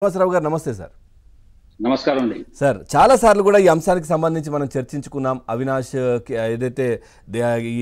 శ్రీనివాసరావు గారు నమస్తే సార్. నమస్కారం అండి సార్, చాలా సార్లు కూడా ఈ అంశానికి సంబంధించి మనం చర్చించుకున్నాం. అవినాష్ ఏదైతే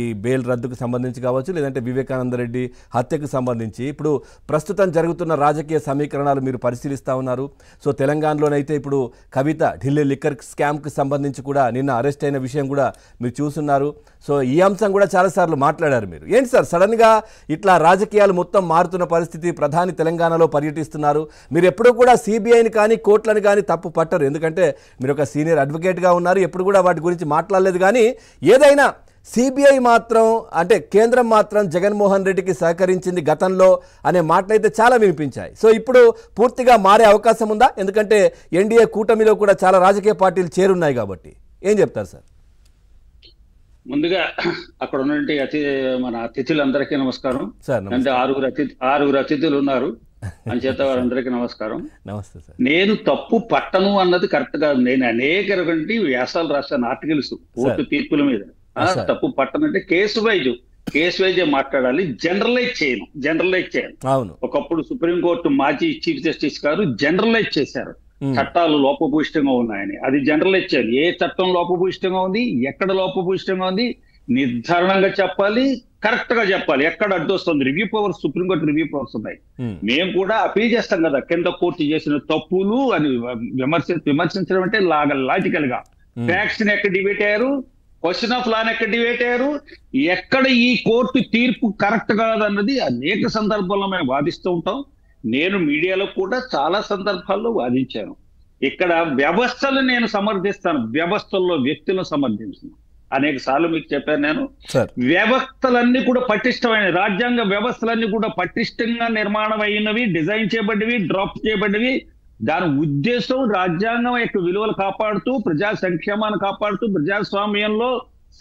ఈ బెయిల్ రద్దుకు సంబంధించి కావచ్చు, లేదంటే వివేకానంద రెడ్డి హత్యకు సంబంధించి ఇప్పుడు ప్రస్తుతం జరుగుతున్న రాజకీయ సమీకరణాలు మీరు పరిశీలిస్తూ ఉన్నారు. సో తెలంగాణలోనైతే ఇప్పుడు కవిత ఢిల్లీ లిక్కర్ స్కామ్కి సంబంధించి కూడా నిన్న అరెస్ట్ అయిన విషయం కూడా మీరు చూస్తున్నారు. సో ఈ అంశం కూడా చాలాసార్లు మాట్లాడారు మీరు. ఏంటి సార్ సడన్గా ఇట్లా రాజకీయాలు మొత్తం మారుతున్న పరిస్థితి? ప్రధాని తెలంగాణలో పర్యటిస్తున్నారు. మీరు ఎప్పుడూ కూడా సిబిఐని కానీ కోర్టులను కానీ తప్పు పట్టరు, ఎందుకంటే మీరు ఒక సీనియర్ అడ్వకేట్గా ఉన్నారు. ఎప్పుడు కూడా వాటి గురించి మాట్లాడలేదు. కానీ ఏదైనా సిబిఐ మాత్రం అంటే కేంద్రం మాత్రం జగన్మోహన్ రెడ్డికి సహకరించింది గతంలో అనే మాటలైతే చాలా వినిపించాయి. సో ఇప్పుడు పూర్తిగా మారే అవకాశం ఉందా? ఎందుకంటే ఎన్డీఏ కూటమిలో కూడా చాలా రాజకీయ పార్టీలు చేరున్నాయి కాబట్టి. ఏం చెప్తారు సార్? ముందుగా అక్కడ ఉన్నటువంటి మన అతిథులందరికీ నమస్కారం. అంటే ఆరుగురు అతిథులు ఉన్నారు, అంచేత వారందరికీ నమస్కారం. నమస్తే సార్. నేను తప్పు పట్టను అన్నది కరెక్ట్ కాదు. నేను అనేక వ్యాసాలు రాశాను, ఆర్టికల్స్ కోర్టు తీర్పుల మీద. తప్పు పట్టనంటే కేసు వైజ్ మాట్లాడాలి, జనరలైజ్ చేయను. అవును, ఒకప్పుడు సుప్రీంకోర్టు మాజీ చీఫ్ జస్టిస్ గారు జనరలైజ్ చేశారు, చట్టాలు లోపభూయిష్టంగా ఉన్నాయని. అది జనరలైజ్ చేయాలి. ఏ చట్టం లోపభూయిష్టంగా ఉంది, ఎక్కడ లోపభూయిష్టంగా ఉంది నిర్ధారణంగా చెప్పాలి, కరెక్ట్ గా చెప్పాలి. ఎక్కడ అడ్డు వస్తుంది, review powers, supreme court review powers ఉన్నాయి. మేము కూడా అపీల్ చేస్తాం కదా, కింద కోర్టు చేసిన తప్పులు అని విమర్శించడం అంటే లాజికల్ గా ఫ్యాక్ట్స్ ని ఎక్కడ డిబేట్ అయ్యారు, క్వశ్చన్ ఆఫ్ లాని ఎక్కడ డిబేట్ అయ్యారు, ఎక్కడ ఈ కోర్టు తీర్పు కరెక్ట్ కాదన్నది అనేక సందర్భాల్లో మేము వాదిస్తూ ఉంటాం. నేను మీడియాలో కూడా చాలా సందర్భాల్లో వాదించాను. ఇక్కడ వ్యవస్థలు నేను సమర్థిస్తాను, వ్యవస్థల్లో వ్యక్తులను సమర్థించను. అనేక సార్లు మీకు చెప్పాను నేను. వ్యవస్థలన్నీ కూడా పటిష్టమైన, రాజ్యాంగ వ్యవస్థలన్నీ కూడా పటిష్టంగా నిర్మాణం అయినవి, డిజైన్ చేయబడినవి, డ్రాప్ చేయబడినవి. దాని ఉద్దేశం రాజ్యాంగం యొక్క విలువలు కాపాడుతూ, ప్రజా సంక్షేమాన్ని కాపాడుతూ, ప్రజాస్వామ్యంలో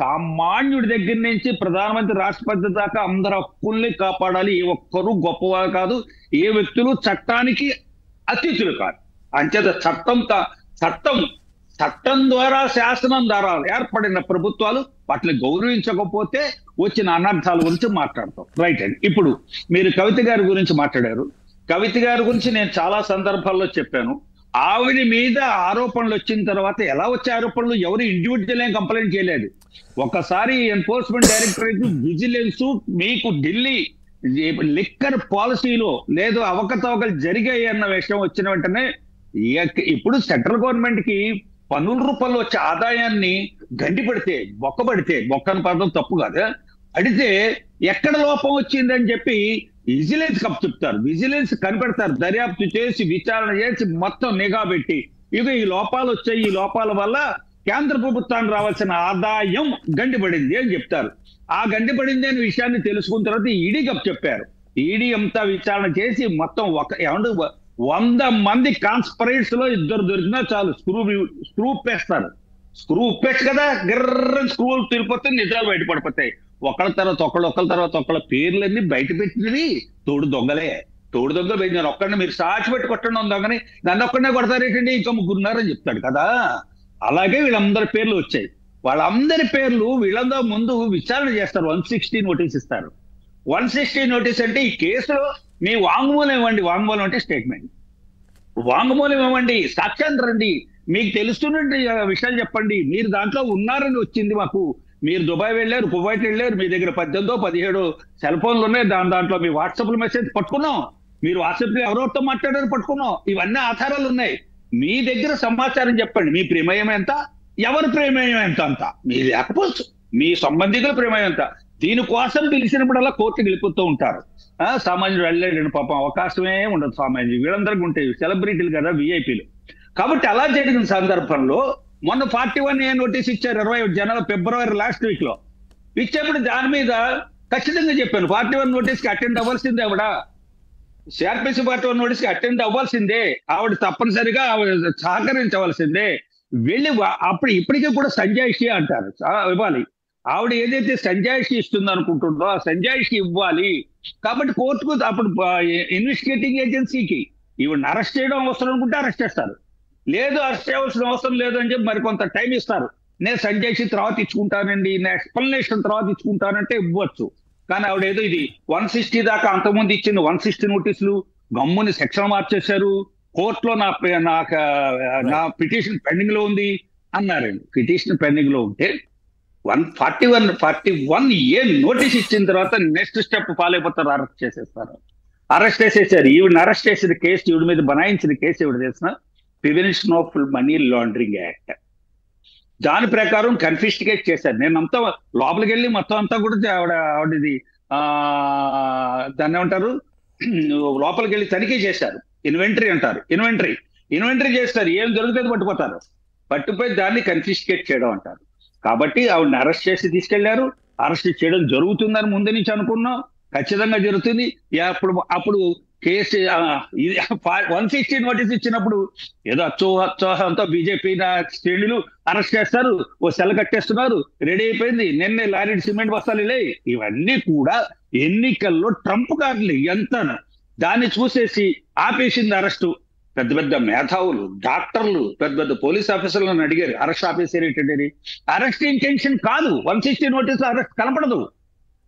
సామాన్యుడి దగ్గర నుంచి ప్రధానమంత్రి, రాష్ట్రపతి దాకా అందరి హక్కుల్ని కాపాడాలి. ఏ ఒక్కరు గొప్పవారు కాదు, ఏ వ్యక్తులు చట్టానికి అతిథులు కాదు. అంచేత చట్టం ద్వారా, శాసనం ద్వారా ఏర్పడిన ప్రభుత్వాలు వాటిని గౌరవించకపోతే వచ్చిన అనర్థాల గురించి మాట్లాడతాం. రైట్ అండి. ఇప్పుడు మీరు కవిత గారి గురించి మాట్లాడారు. కవిత గారి గురించి నేను చాలా సందర్భాల్లో చెప్పాను. ఆవిడ మీద ఆరోపణలు వచ్చిన తర్వాత ఎలా వచ్చే ఆరోపణలు, ఎవరు ఇండివిజువల్ ఏం కంప్లైంట్ చేయలేదు. ఒకసారి ఎన్ఫోర్స్మెంట్ డైరెక్టరేట్, విజిలెన్స్ మీకు ఢిల్లీ లిక్కర్ పాలసీలో లేదు అవకతవకలు జరిగాయి అన్న విషయం వచ్చిన వెంటనే, ఇప్పుడు సెంట్రల్ గవర్నమెంట్ కి పన్నుల రూపంలో వచ్చే ఆదాయాన్ని గండిపడితే, బొక్కని పడడం తప్పు కాదు, అడితే ఎక్కడ లోపం వచ్చిందని చెప్పి విజిలెన్స్ కప్ చెప్తారు. విజిలెన్స్ కనిపెడతారు, దర్యాప్తు చేసి విచారణ చేసి మొత్తం నిఘా పెట్టి ఇక ఈ లోపాలు వచ్చాయి, ఈ లోపాల వల్ల కేంద్ర ప్రభుత్వానికి రావాల్సిన ఆదాయం గండిపడింది అని చెప్తారు. ఆ గండిపడింది అనే విషయాన్ని తెలుసుకున్న తర్వాత ఈడీ కప్ చెప్పారు. ఈడీ అంతా విచారణ చేసి మొత్తం 100 మంది కాన్స్పరెంట్స్ లో 2 దొరికినా చాలు, స్క్రూ ఉప్పేస్తారు. స్క్రూ ఉప్పేసి కదా గిర్ర స్క్రూలు తిరిగిపోతే నిజాలు బయటపడిపోతాయి. ఒకళ్ళ తర్వాత ఒకళ్ళ పేర్లన్నీ బయట పెట్టినవి తోడు దొంగలు నేను ఒక్కడిని మీరు సాచి పెట్టి కొట్టండి దొంగని, నన్ను ఒక్కడనే కొడతారేటండి, ఇంకా ముగ్గురున్నారని చెప్తాడు కదా. అలాగే వీళ్ళందరి పేర్లు వచ్చాయి. వాళ్ళందరి పేర్లు వీళ్ళందరూ ముందు విచారణ చేస్తారు, 160 నోటీస్ ఇస్తారు. 160 నోటీస్ అంటే ఈ కేసులో మీ వాంగ్మూలం ఇవ్వండి, వాంగ్మూలం అంటే స్టేట్మెంట్, వాంగ్మూలం ఇవ్వండి, సాక్ష్యాన్ని రండి, మీకు తెలుస్తున్న విషయాలు చెప్పండి, మీరు దాంట్లో ఉన్నారని వచ్చింది మాకు, మీరు దుబాయ్ వెళ్ళారు, కువైట్ వెళ్ళారు, మీ దగ్గర 18-17 సెల్ ఫోన్లు ఉన్నాయి, దాంట్లో మీ వాట్సాప్ మెసేజ్ పట్టుకున్నాం, మీరు వాట్సాప్ లో ఎవరెవరితో మాట్లాడారు పట్టుకున్నాం, ఇవన్నీ ఆధారాలు ఉన్నాయి. మీ దగ్గర సమాచారం చెప్పండి, మీ ప్రమేయం ఎంత, ఎవరి ప్రమేయం ఎంత అంత, మీ లేకపోవచ్చు మీ సంబంధికుల ప్రమేయం ఎంత. దీనికోసం పిలిచినప్పుడల్లా కోర్టుకి వెళ్ళిపోతూ ఉంటారు. సామాన్యుడు వెళ్ళలేడు పాపం, అవకాశమే ఉండదు సామాన్యుడు. వీళ్ళందరికీ ఉంటాయి, సెలబ్రిటీలు కదా, విఐపీలు. కాబట్టి అలా జరిగిన సందర్భంలో మొన్న 41A నోటీస్ ఇచ్చారు 21 ఫిబ్రవరి లాస్ట్ వీక్ లో. ఇచ్చేప్పుడు దాని మీద ఖచ్చితంగా చెప్పాను, 41 నోటీస్ కి అటెండ్ అవ్వాల్సిందే ఆవిడ, సిఆర్పిసి 41 నోటీస్ కి అటెండ్ అవ్వాల్సిందే ఆవిడ, తప్పనిసరిగా ఆవిడ సహకరించవలసిందే. వెళ్ళి అప్పుడు ఇప్పటికీ కూడా సంజాయిషి అంటారు ఇవ్వాలి. ఆవిడ ఏదైతే సంజాయిషి ఇస్తుంది అనుకుంటుందో ఆ సంజాయిషి ఇవ్వాలి. కాబట్టి కోర్టుకు అప్పుడు ఇన్వెస్టిగేటింగ్ ఏజెన్సీకి ఈవిడ అరెస్ట్ చేయడం అవసరం అనుకుంటే అరెస్ట్ చేస్తారు, లేదు అరెస్ట్ చేయవలసిన అవసరం లేదు అని చెప్పి మరికొంత టైం ఇస్తారు. నేను సంజాయిషి తర్వాత ఇచ్చుకుంటానండి, నేను ఎక్స్ప్లెనేషన్ తర్వాత ఇచ్చుకుంటానంటే ఇవ్వచ్చు. కానీ ఆవిడ ఏదో ఇది 160 దాకా అంతకుముందు ఇచ్చింది 160 నోటీసులు గమ్ముని సెక్షన్ మార్చేశారు, కోర్టులో నా పిటిషన్ పెండింగ్ లో ఉంది అన్నారండి. పిటిషన్ పెండింగ్ లో ఉంటే 41A నోటీస్ ఇచ్చిన తర్వాత నెక్స్ట్ స్టెప్ ఫాలో అయిపోతారు, అరెస్ట్ చేసేస్తారు. అరెస్ట్ చేసేసారు. ఈవిడ అరెస్ట్ చేసిన కేసు, ఈవిడ మీద బనాయించిన కేసు ఈవిడ చేసిన prevention of money laundering act. దాని ప్రకారం కన్ఫిస్టికేట్ చేశారు. నేను అంతా లోపలికి వెళ్ళి మొత్తం అంతా కూడా ఆవిడది దాన్ని ఏమంటారు, లోపలికి వెళ్ళి తనిఖీ చేశారు. ఇన్వెంటరీ అంటారు. ఇన్వెంటరీ చేస్తారు. ఏం దొరుకుతుంది పట్టుకుపోతారు. పట్టుపోయి దాన్ని కన్ఫిస్టికేట్ చేయడం అంటారు. కాబట్టి ఆవిడని అరెస్ట్ చేసి తీసుకెళ్లారు. అరెస్ట్ చేయడం జరుగుతుందని ముందు నుంచి అనుకున్నాం. ఖచ్చితంగా జరుగుతుంది. అప్పుడు కేసు 160 నోటీస్ ఇచ్చినప్పుడు ఏదో అచ్చోహంతో బీజేపీ శ్రేణులు అరెస్ట్ చేస్తారు, ఓ సెల్ కట్టేస్తున్నారు, రెడీ అయిపోయింది. నిన్నే లారీ సిమెంట్ బస్తాలు లే. ఇవన్నీ కూడా ఎన్నికల్లో ట్రంప్ కార్డులు ఎంత, దాన్ని చూసేసి ఆపేసింది అరెస్టు. పెద్ద పెద్ద మేధావులు, డాక్టర్లు, పెద్ద పెద్ద పోలీస్ ఆఫీసర్లను అడిగారు అరెస్ట్ ఆఫీసర్ ఏంటంటే, అరెస్ట్ ఇంటెన్షన్ కాదు. 160 నోటీస్ అరెస్ట్ కనపడదు.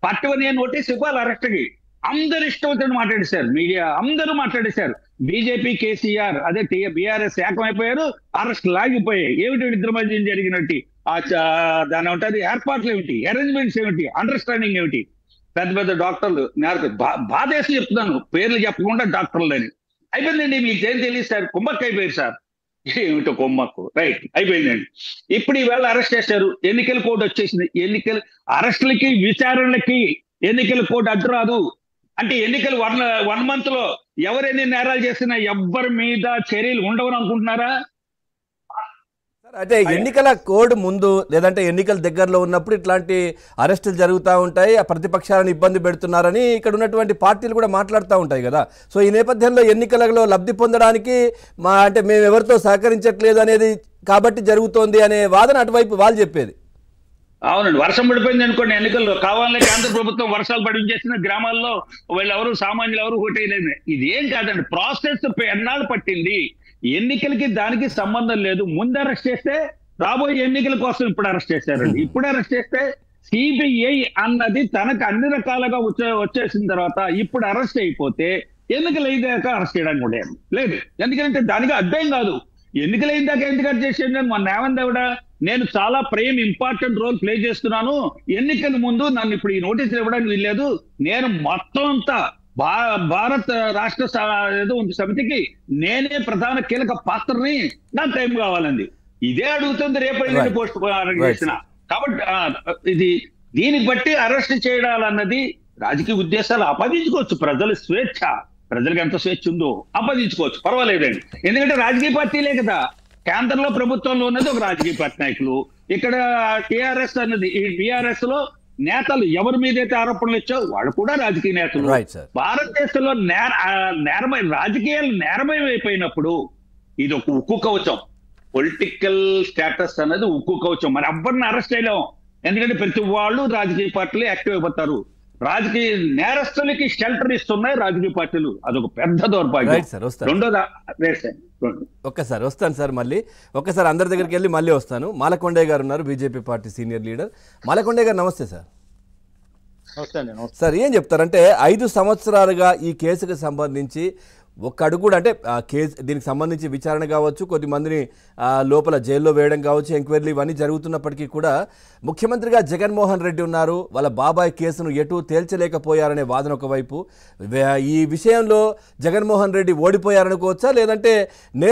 41A నోటీస్ ఇవ్వాలి అరెస్ట్కి. అందరు ఇష్టం వచ్చినట్టు మాట్లాడేశారు. మీడియా అందరూ మాట్లాడేశారు. బీజేపీ, కేసీఆర్, అదే బీఆర్ఎస్ ఏకమైపోయారు. అరెస్ట్ లాగిపోయాయి. ఏమిటి ఇద్దరి మధ్య జరిగినట్టు దాని ఉంటుంది, ఏర్పాట్లు ఏమిటి, అరేంజ్మెంట్స్ ఏమిటి, అండర్స్టాండింగ్ ఏమిటి. పెద్ద పెద్ద డాక్టర్లు, నాకు బాధేసి చెప్తున్నాను, పేర్లు చెప్పకుండా డాక్టర్లు అని. అయిపోయిందండి. మీకు ఏం తెలియదు సార్, కుమ్మక్కు అయిపోయారు సార్. ఏమిటో కొమ్మక్కు, రైట్, అయిపోయిందండి. ఇప్పుడు ఈవేళ అరెస్ట్ చేశారు. ఎన్నికల కోడ్ వచ్చేసింది. ఎన్నికల అరెస్టులకి, విచారణలకి ఎన్నికల కోడ్ అడ్డు రాదు. అంటే ఎన్నికలు 1 month లో ఎవరెన్ని నేరాలు చేసినా ఎవ్వరి మీద చర్యలు ఉండవని అనుకుంటున్నారా? అంటే ఎన్నికల కోడ్ ముందు లేదంటే ఎన్నికల దగ్గరలో ఉన్నప్పుడు ఇట్లాంటి అరెస్టులు జరుగుతూ ఉంటాయి, ఆ ప్రతిపక్షాలను ఇబ్బంది పెడుతున్నారని ఇక్కడ ఉన్నటువంటి పార్టీలు కూడా మాట్లాడుతూ ఉంటాయి కదా. సో ఈ నేపథ్యంలో ఎన్నికలలో లబ్ధి పొందడానికి అంటే మేము ఎవరితో సహకరించట్లేదు అనేది కాబట్టి జరుగుతోంది అనే వాదన అటువైపు వాళ్ళు చెప్పేది. అవునండి. వర్షం పడిపోయింది అనుకోండి, ఎన్నికల్లో కావాలని కేంద్ర ప్రభుత్వం వర్షాలు పడించేసిన గ్రామాల్లో వీళ్ళెవరు సామాన్యులు ఎవరు ఓటేయలేదు. ఇదేం కాదండి, ప్రాసెస్ ఎన్నాళ్ళు పట్టింది. ఎన్నికలకి దానికి సంబంధం లేదు. ముందు అరెస్ట్ చేస్తే రాబోయే ఎన్నికల కోసం ఇప్పుడు అరెస్ట్ చేశారండి. ఇప్పుడు అరెస్ట్ చేస్తే సిబిఐ అన్నది తనకు అన్ని రకాలుగా వచ్చేసిన తర్వాత ఇప్పుడు అరెస్ట్ అయిపోతే ఎన్నికలు అయ్యాక అరెస్ట్ చేయడానికి కూడా లేదు. ఎందుకంటే దానికి అర్థం కాదు. ఎన్నికలు అయిన దాకా ఎందుకు అరెస్ట్ చేసేది? మన ఏమంది ఆవిడ, నేను చాలా ఇంపార్టెంట్ రోల్ ప్లే చేస్తున్నాను, ఎన్నికల ముందు నన్ను ఇప్పుడు ఈ నోటీసులు ఇవ్వడానికి వీల్లేదు, నేను మొత్తం అంతా భారత రాష్ట్ర సమితికి నేనే ప్రధాన కీలక పాత్రని, నాకు టైం కావాలండి. ఇదే అడుగుతుంది రేపు పోస్ట్ చేసిన. కాబట్టి దీన్ని బట్టి అరెస్ట్ చేయడాలన్నది రాజకీయ ఉద్దేశాలు ఆపాదించుకోవచ్చు. ప్రజల స్వేచ్ఛ, ప్రజలకు ఎంత స్వేచ్ఛ ఉందో ఆపాదించుకోవచ్చు, పర్వాలేదండి. ఎందుకంటే రాజకీయ పార్టీలే కదా, కేంద్రంలో ప్రభుత్వంలో ఉన్నది ఒక రాజకీయ పార్టీ నాయకులు, ఇక్కడ టిఆర్ఎస్ అన్నది, ఈ బిఆర్ఎస్ లో నేతలు ఎవరి మీద అయితే ఆరోపణలు ఇచ్చావు వాళ్ళు కూడా రాజకీయ నేతలు. భారతదేశంలో రాజకీయాలు నేరమయం అయిపోయినప్పుడు ఇది ఒక ఉక్కు కవచం. పొలిటికల్ స్టేటస్ అనేది ఉక్కు కవచం. మరి ఎవరిని అరెస్ట్ చేయలేం, ఎందుకంటే ప్రతి వాళ్ళు రాజకీయ పార్టీలు యాక్టివ్ అయిపోతారు. రాజకీయ నేరస్తులకి షెల్టర్ ఇస్తున్నాయి రాజకీయ పార్టీలు. అదొక పెద్ద దౌర్భాగ్యం. రెండోది ఒక్కసారి వస్తాను సార్, మళ్ళీ ఒక్కసారి అందరి దగ్గరికి వెళ్ళి మళ్ళీ వస్తాను. మాలకొండయ్య గారు ఉన్నారు, BJP party senior leader. Malakondaiah గారు నమస్తే సార్. సార్ ఏం చెప్తారంటే 5 సంవత్సరాలుగా ఈ కేసుకు సంబంధించి ఒక్క అడుగు కూడా, అంటే కేసు దీనికి సంబంధించి విచారణ కావచ్చు, కొద్దిమందిని లోపల జైల్లో వేయడం కావచ్చు, ఎంక్వైరీలు ఇవన్నీ జరుగుతున్నప్పటికీ కూడా ముఖ్యమంత్రిగా జగన్మోహన్ రెడ్డి ఉన్నారు. వాళ్ళ బాబాయ్ కేసును ఎటు తేల్చలేకపోయారనే వాదన ఒకవైపు, ఈ విషయంలో జగన్మోహన్ రెడ్డి ఓడిపోయారనుకోవచ్చా, లేదంటే